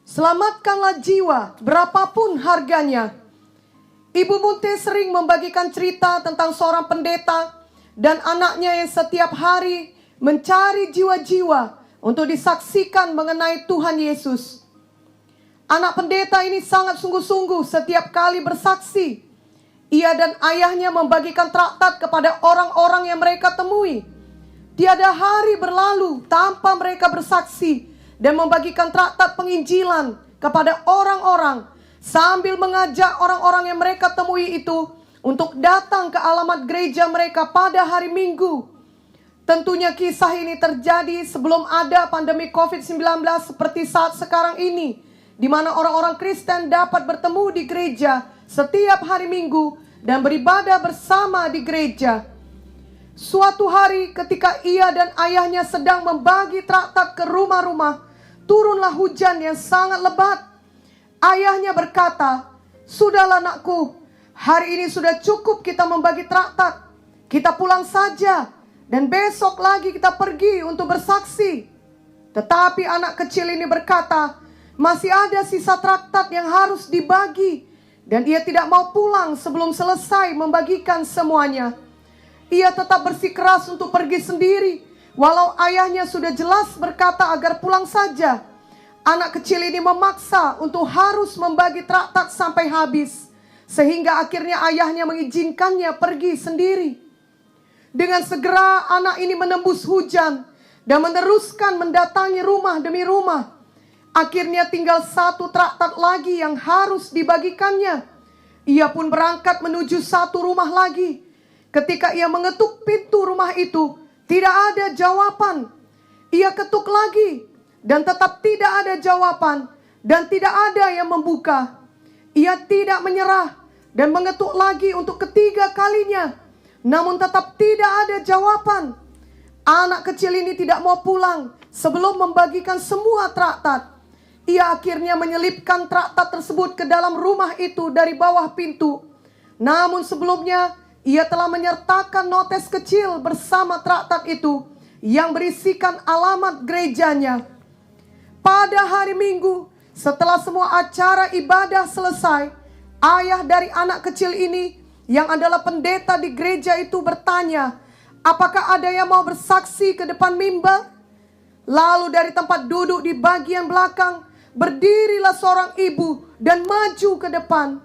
Selamatkanlah jiwa, berapapun harganya. Ibu Munte sering membagikan cerita tentang seorang pendeta dan anaknya yang setiap hari mencari jiwa-jiwa untuk disaksikan mengenai Tuhan Yesus. Anak pendeta ini sangat sungguh-sungguh setiap kali bersaksi. Ia dan ayahnya membagikan traktat kepada orang-orang yang mereka temui. Tiada hari berlalu tanpa mereka bersaksi dan membagikan traktat penginjilan kepada orang-orang, sambil mengajak orang-orang yang mereka temui itu untuk datang ke alamat gereja mereka pada hari Minggu. Tentunya kisah ini terjadi sebelum ada pandemi COVID-19 seperti saat sekarang ini, di mana orang-orang Kristen dapat bertemu di gereja setiap hari Minggu dan beribadah bersama di gereja. Suatu hari ketika ia dan ayahnya sedang membagi traktat ke rumah-rumah, turunlah hujan yang sangat lebat. Ayahnya berkata, "Sudahlah anakku, hari ini sudah cukup kita membagi traktat. Kita pulang saja dan besok lagi kita pergi untuk bersaksi." Tetapi anak kecil ini berkata, "Masih ada sisa traktat yang harus dibagi." Dan ia tidak mau pulang sebelum selesai membagikan semuanya. Ia tetap bersikeras untuk pergi sendiri, walau ayahnya sudah jelas berkata agar pulang saja. Anak kecil ini memaksa untuk harus membagi traktat sampai habis, sehingga akhirnya ayahnya mengizinkannya pergi sendiri. Dengan segera anak ini menembus hujan dan meneruskan mendatangi rumah demi rumah. Akhirnya tinggal satu traktat lagi yang harus dibagikannya. Ia pun berangkat menuju satu rumah lagi. Ketika ia mengetuk pintu rumah itu, tidak ada jawaban. Ia ketuk lagi dan tetap tidak ada jawaban dan tidak ada yang membuka. Ia tidak menyerah dan mengetuk lagi untuk ketiga kalinya, namun tetap tidak ada jawaban. Anak kecil ini tidak mau pulang sebelum membagikan semua traktat. Ia akhirnya menyelipkan traktat tersebut ke dalam rumah itu dari bawah pintu. Namun sebelumnya ia telah menyertakan notes kecil bersama traktat itu yang berisikan alamat gerejanya. Pada hari Minggu, setelah semua acara ibadah selesai, ayah dari anak kecil ini yang adalah pendeta di gereja itu bertanya, "Apakah ada yang mau bersaksi ke depan mimbar?" Lalu dari tempat duduk di bagian belakang, berdirilah seorang ibu dan maju ke depan.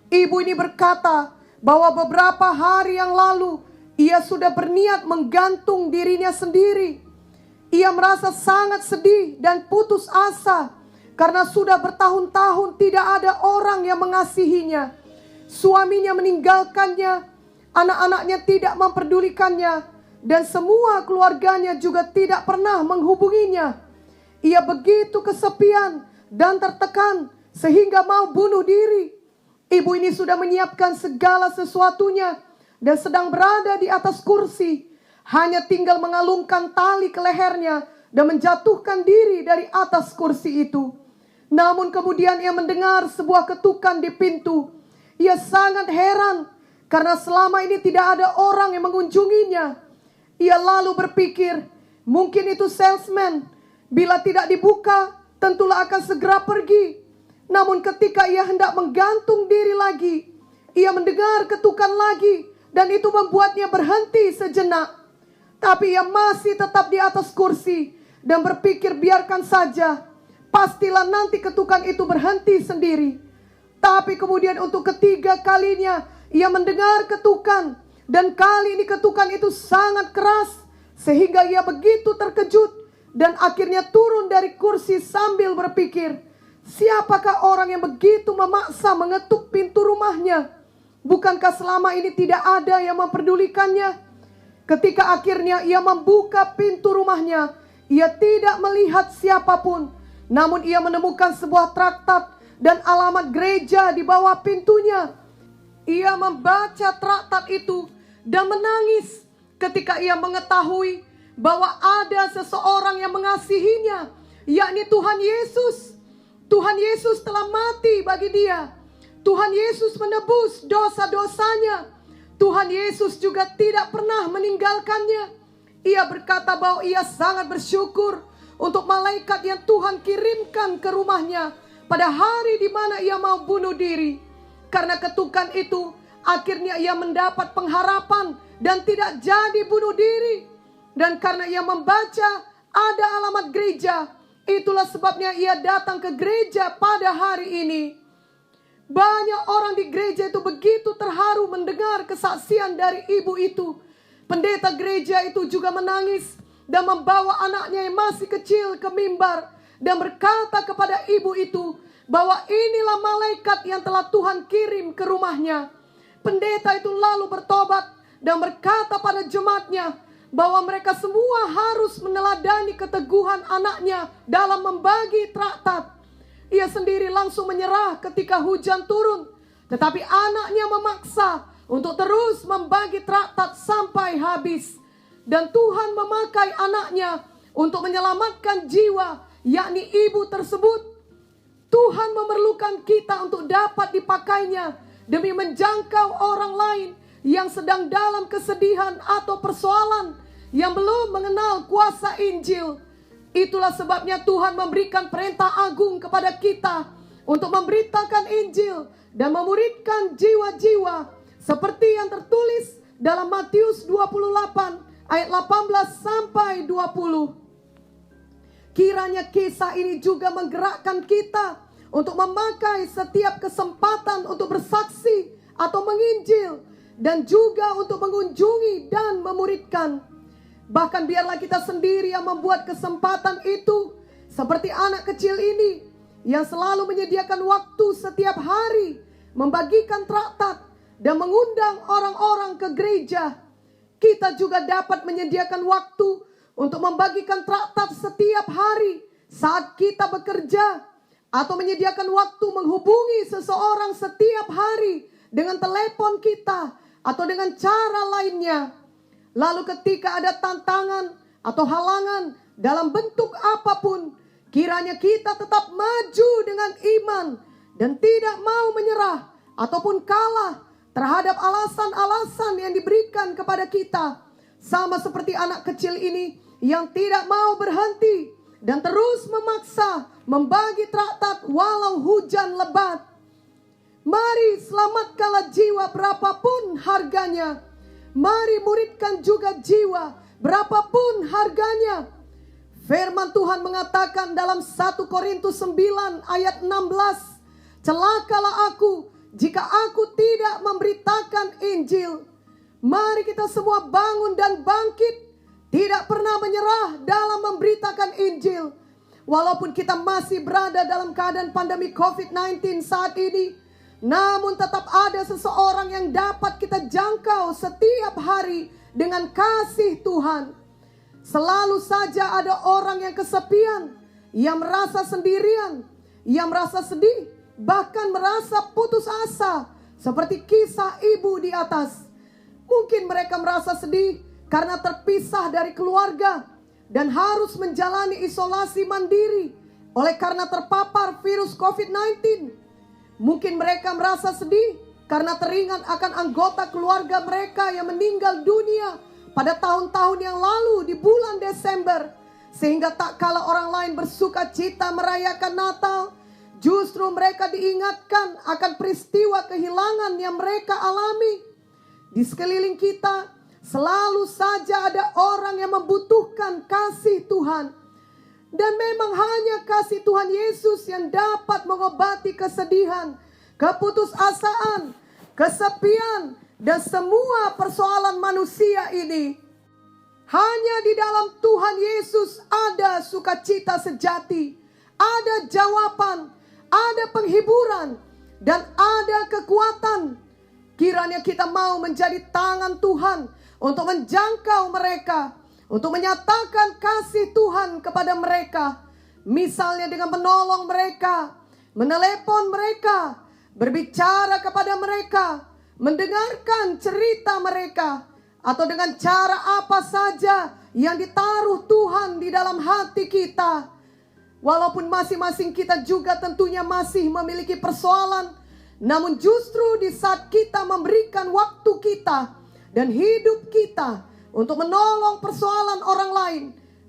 Ibu ini berkata bahwa beberapa hari yang lalu ia sudah berniat menggantung dirinya sendiri. Ia merasa sangat sedih dan putus asa karena sudah bertahun-tahun tidak ada orang yang mengasihinya. Suaminya meninggalkannya, anak-anaknya tidak memperdulikannya, dan semua keluarganya juga tidak pernah menghubunginya. Ia begitu kesepian dan tertekan sehingga mau bunuh diri. Ibu ini sudah menyiapkan segala sesuatunya dan sedang berada di atas kursi. Hanya tinggal mengalungkan tali ke lehernya dan menjatuhkan diri dari atas kursi itu. Namun kemudian ia mendengar sebuah ketukan di pintu. Ia sangat heran karena selama ini tidak ada orang yang mengunjunginya. Ia lalu berpikir, mungkin itu salesman. Bila tidak dibuka, tentulah akan segera pergi. Namun ketika ia hendak menggantung diri lagi, ia mendengar ketukan lagi dan itu membuatnya berhenti sejenak. Tapi ia masih tetap di atas kursi dan berpikir biarkan saja. Pastilah nanti ketukan itu berhenti sendiri. Tapi kemudian untuk ketiga kalinya ia mendengar ketukan dan kali ini ketukan itu sangat keras sehingga ia begitu terkejut. Dan akhirnya turun dari kursi sambil berpikir, siapakah orang yang begitu memaksa mengetuk pintu rumahnya? Bukankah selama ini tidak ada yang memperdulikannya? Ketika akhirnya ia membuka pintu rumahnya, ia tidak melihat siapapun. Namun ia menemukan sebuah traktat dan alamat gereja di bawah pintunya. Ia membaca traktat itu dan menangis ketika ia mengetahui bahwa ada seseorang yang mengasihinya, yakni Tuhan Yesus. Tuhan Yesus telah mati bagi dia. Tuhan Yesus menebus dosa-dosanya. Tuhan Yesus juga tidak pernah meninggalkannya. Ia berkata bahwa ia sangat bersyukur untuk malaikat yang Tuhan kirimkan ke rumahnya pada hari di mana ia mau bunuh diri. Karena ketukan itu, akhirnya ia mendapat pengharapan dan tidak jadi bunuh diri. Dan karena ia membaca ada alamat gereja, itulah sebabnya ia datang ke gereja pada hari ini. Banyak orang di gereja itu begitu terharu mendengar kesaksian dari ibu itu. Pendeta gereja itu juga menangis dan membawa anaknya yang masih kecil ke mimbar dan berkata kepada ibu itu bahwa inilah malaikat yang telah Tuhan kirim ke rumahnya. Pendeta itu lalu bertobat dan berkata pada jemaatnya bahwa mereka semua harus meneladani keteguhan anaknya dalam membagi traktat. Ia sendiri langsung menyerah ketika hujan turun, tetapi anaknya memaksa untuk terus membagi traktat sampai habis. Dan Tuhan memakai anaknya untuk menyelamatkan jiwa, yakni ibu tersebut. Tuhan memerlukan kita untuk dapat dipakainya demi menjangkau orang lain yang sedang dalam kesedihan atau persoalan, yang belum mengenal kuasa Injil. Itulah sebabnya Tuhan memberikan perintah agung kepada kita untuk memberitakan Injil dan memuridkan jiwa-jiwa, seperti yang tertulis dalam Matius 28 ayat 18 sampai 20. Kiranya kisah ini juga menggerakkan kita untuk memakai setiap kesempatan untuk bersaksi atau menginjil, dan juga untuk mengunjungi dan memuridkan. Bahkan biarlah kita sendiri yang membuat kesempatan itu, seperti anak kecil ini yang selalu menyediakan waktu setiap hari, membagikan traktat dan mengundang orang-orang ke gereja. Kita juga dapat menyediakan waktu untuk membagikan traktat setiap hari saat kita bekerja, atau menyediakan waktu menghubungi seseorang setiap hari dengan telepon kita atau dengan cara lainnya. Lalu ketika ada tantangan atau halangan dalam bentuk apapun, kiranya kita tetap maju dengan iman dan tidak mau menyerah ataupun kalah terhadap alasan-alasan yang diberikan kepada kita. Sama seperti anak kecil ini yang tidak mau berhenti dan terus memaksa membagi traktat walau hujan lebat. Mari selamatkanlah jiwa berapapun harganya. Mari muridkan juga jiwa berapapun harganya. Firman Tuhan mengatakan dalam 1 Korintus 9 ayat 16, celakalah aku jika aku tidak memberitakan Injil. Mari kita semua bangun dan bangkit, tidak pernah menyerah dalam memberitakan Injil. Walaupun kita masih berada dalam keadaan pandemi COVID-19 saat ini, namun tetap ada seseorang yang dapat kita jangkau setiap hari dengan kasih Tuhan. Selalu saja ada orang yang kesepian, yang merasa sendirian, yang merasa sedih, bahkan merasa putus asa, seperti kisah ibu di atas. Mungkin mereka merasa sedih karena terpisah dari keluarga dan harus menjalani isolasi mandiri oleh karena terpapar virus COVID-19. Mungkin mereka merasa sedih karena teringat akan anggota keluarga mereka yang meninggal dunia pada tahun-tahun yang lalu di bulan Desember. Sehingga tak kala orang lain bersuka cita merayakan Natal, justru mereka diingatkan akan peristiwa kehilangan yang mereka alami. Di sekeliling kita selalu saja ada orang yang membutuhkan kasih Tuhan. Dan memang hanya kasih Tuhan Yesus yang dapat mengobati kesedihan, keputusasaan, kesepian, dan semua persoalan manusia ini. Hanya di dalam Tuhan Yesus ada sukacita sejati, ada jawaban, ada penghiburan, dan ada kekuatan. Kiranya kita mau menjadi tangan Tuhan untuk menjangkau mereka, untuk menyatakan kasih Tuhan kepada mereka. Misalnya dengan menolong mereka, menelepon mereka, berbicara kepada mereka, mendengarkan cerita mereka, atau dengan cara apa saja yang ditaruh Tuhan di dalam hati kita. Walaupun masing-masing kita juga tentunya masih memiliki persoalan, namun justru di saat kita memberikan waktu kita dan hidup kita untuk menolong persoalan orang lain,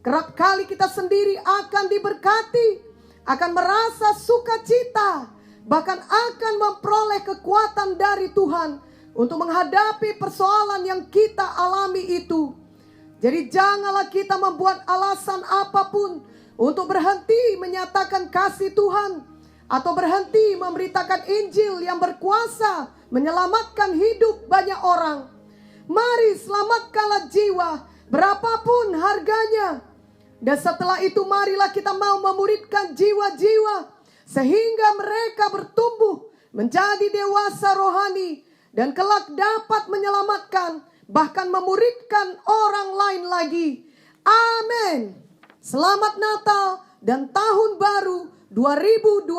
Kerap kali kita sendiri akan diberkati, akan merasa sukacita, bahkan akan memperoleh kekuatan dari Tuhan untuk menghadapi persoalan yang kita alami itu. Jadi janganlah kita membuat alasan apapun untuk berhenti menyatakan kasih Tuhan, atau berhenti memberitakan Injil yang berkuasa menyelamatkan hidup banyak orang. Mari selamatkanlah jiwa, berapapun harganya. Dan setelah itu marilah kita mau memuridkan jiwa-jiwa, sehingga mereka bertumbuh menjadi dewasa rohani, dan kelak dapat menyelamatkan, bahkan memuridkan orang lain lagi. Amin. Selamat Natal dan Tahun Baru 2021.